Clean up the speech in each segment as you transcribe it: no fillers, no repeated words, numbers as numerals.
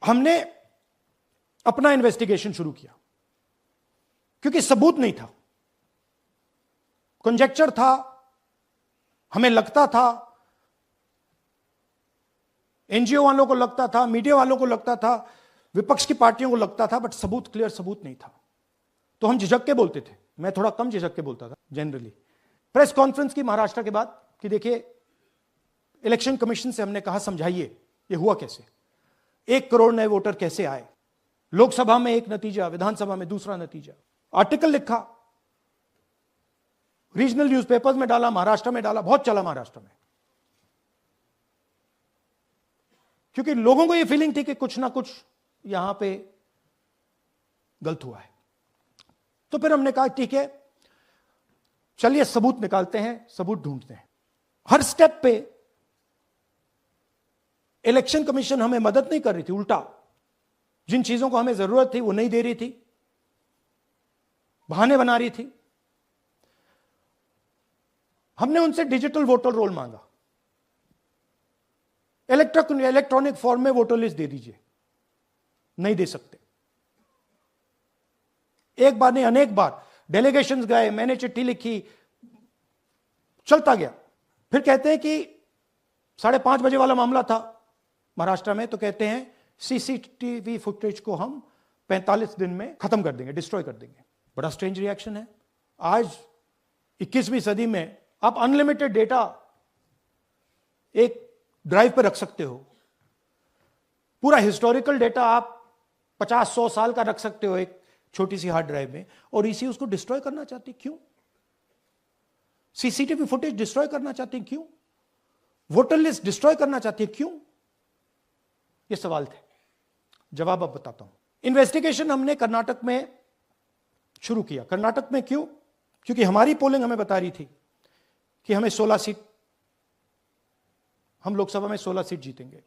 हमने अपना इन्वेस्टिगेशन शुरू किया क्योंकि सबूत नहीं था, कंजेक्चर था, हमें लगता था, एनजीओ वालों को लगता था, मीडिया वालों को लगता था, विपक्ष की पार्टियों को लगता था, बट सबूत, क्लियर सबूत नहीं था। तो हम झिझक के बोलते थे, मैं थोड़ा कम झिझक के बोलता था जनरली। प्रेस कॉन्फ्रेंस की महाराष्ट्र के बाद कि देखिए इलेक्शन कमीशन से हमने कहा समझाइए ये हुआ कैसे, 1 करोड़ नए वोटर कैसे आए, लोकसभा में एक नतीजा, विधानसभा में दूसरा नतीजा। आर्टिकल लिखा, रीजनल न्यूज़पेपर्स में डाला, महाराष्ट्र में डाला, बहुत चला महाराष्ट्र में, क्योंकि लोगों को यह फीलिंग थी कि कुछ ना कुछ यहां पे गलत हुआ है। तो फिर हमने कहा ठीक है चलिए सबूत निकालते हैं, सबूत ढूंढते हैं। हर स्टेप पे इलेक्शन कमीशन हमें मदद नहीं कर रही थी, उल्टा जिन चीजों को हमें जरूरत थी वो नहीं दे रही थी, बहाने बना रही थी। हमने उनसे डिजिटल वोटर रोल मांगा, इलेक्ट्रॉनिक फॉर्म में वोटर लिस्ट दे दीजिए, नहीं दे सकते। एक बार नहीं अनेक बार डेलीगेशंस गए, मैंने चिट्ठी लिखी, चलता गया। फिर कहते हैं कि 5:30 बजे वाला मामला था महाराष्ट्र में, तो कहते हैं सीसीटीवी फुटेज को हम 45 दिन में खत्म कर देंगे, डिस्ट्रॉय कर देंगे। बड़ा स्ट्रेंज रिएक्शन है। आज 21वीं सदी में आप अनलिमिटेड डेटा एक ड्राइव पर रख सकते हो, पूरा हिस्टोरिकल डेटा आप 50-100 साल का रख सकते हो एक छोटी सी हार्ड ड्राइव में, और इसी उसको डिस्ट्रॉय करना चाहती, क्यों? सीसीटीवी फुटेज डिस्ट्रॉय करना चाहती, क्यों? वोटर लिस्ट डिस्ट्रॉय करना चाहती है, क्यों? ये सवाल थे, जवाब अब बताता हूं। इन्वेस्टिगेशन हमने कर्नाटक में शुरू किया। कर्नाटक में क्यों? क्योंकि हमारी पोलिंग हमें बता रही थी कि हमें 16 सीट, हम लोकसभा में 16 सीट जीतेंगे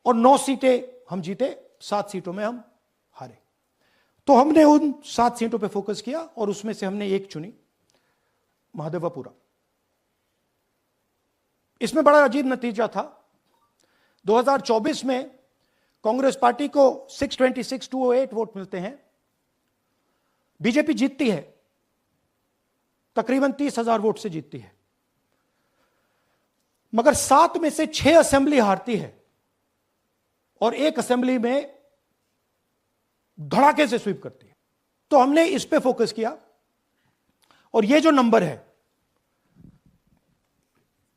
और 9 सीटें हम जीते, 7 सीटों में हम हारे। तो हमने उन 7 सीटों पे फोकस किया और उसमें से हमने एक चुनी, महादेवपुरा। इसमें बड़ा अजीब नतीजा था। 2024 में कांग्रेस पार्टी को 626-208 वोट मिलते हैं, बीजेपी जीतती है, तकरीबन 30,000 वोट से जीतती है, मगर 7 में से 6 असेंबली हारती है और 1 असेंबली में धड़ाके से स्वीप करती है। तो हमने इस पे फोकस किया और ये जो नंबर है,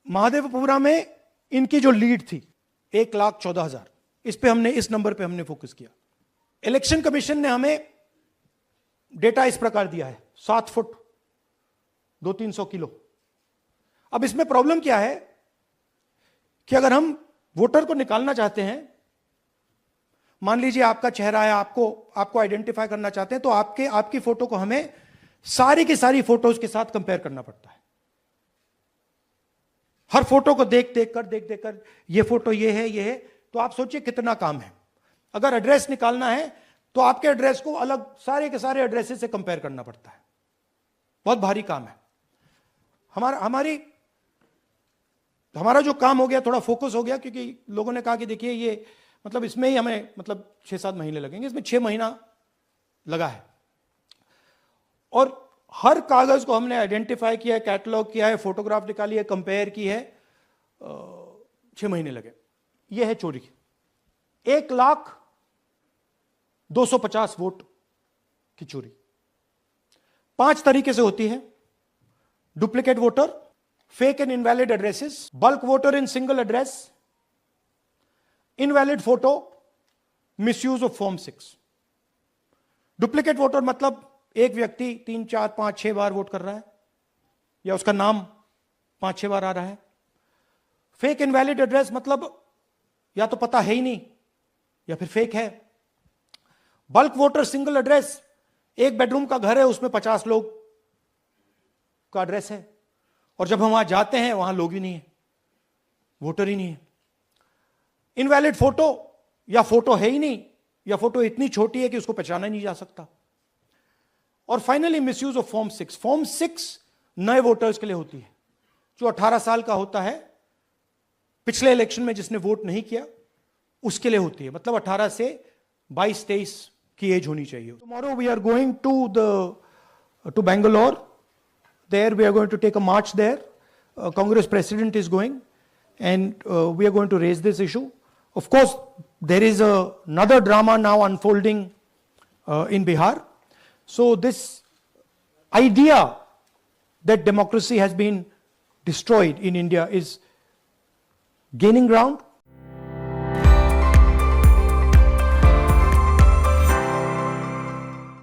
महादेवपुरा में इनकी जो लीड थी 1,14,000, इस पे हमने, इस नंबर पे हमने फोकस किया। इलेक्शन कमीशन ने हमें डेटा इस प्रकार दिया है, 7 फुट 200-300 किलो। अब इसमें प्रॉब्लम क्या है कि अगर हम वोटर को निकालना चाहते हैं, मान लीजिए आपका चेहरा है, आपको आइडेंटिफाई करना चाहते हैं, तो आपकी फोटो को हमें सारी की सारी फोटोज के साथ कंपेयर करना पड़ता है। हर फोटो को देख कर ये फोटो ये है, तो आप सोचिए कितना काम है। अगर एड्रेस निकालना है तो आपके एड्रेस को अलग सारे के सारे एड्रेसेस से कंपेयर करना पड़ता है, बहुत भारी काम है। हमारा जो काम हो गया, थोड़ा फोकस हो गया, क्योंकि लोगों ने कहा कि देखिए ये मतलब इसमें ही हमें मतलब 6-7 महीने लगेंगे, इसमें 6 महीना लगा है। और हर कागज को हमने आइडेंटिफाई किया है, कैटलॉग किया है, फोटोग्राफ निकाली है, कंपेयर की है, 6 महीने लगे। यह है चोरी। 1,250,000 वोट की चोरी 5 तरीके से होती है: duplicate voter, fake and invalid addresses, bulk voter in single address, invalid photo, misuse of form 6। Duplicate voter मतलब एक व्यक्ति 3, 4, 5, 6 बार वोट कर रहा है, या उसका नाम 5-6 बार आ रहा है। फेक इनवैलिड एड्रेस मतलब या तो पता है ही नहीं या फिर फेक है। बल्क वोटर सिंगल एड्रेस, एक बेडरूम का घर है, उसमें 50 लोग का एड्रेस है, और जब हम वहां जाते हैं वहां लोग ही नहीं है, वोटर ही नहीं है। इनवैलिड फोटो, या फोटो है ही नहीं, या फोटो इतनी छोटी है कि उसको पहचाना नहीं जा सकता। और finally misuse of form 6। Form 6 नए वोटर्स के लिए होती है, जो 18 साल का होता है, पिछले इलेक्शन में जिसने वोट नहीं किया, उसके लिए होती है, मतलब 18 से 22-23 की एज होनी चाहिए. Tomorrow we are going to Bangalore. There we are going to take a march there. Congress President is going, and we are going to raise this issue. Of course, there is another drama now unfolding in Bihar. So this idea that democracy has been destroyed in India is gaining ground.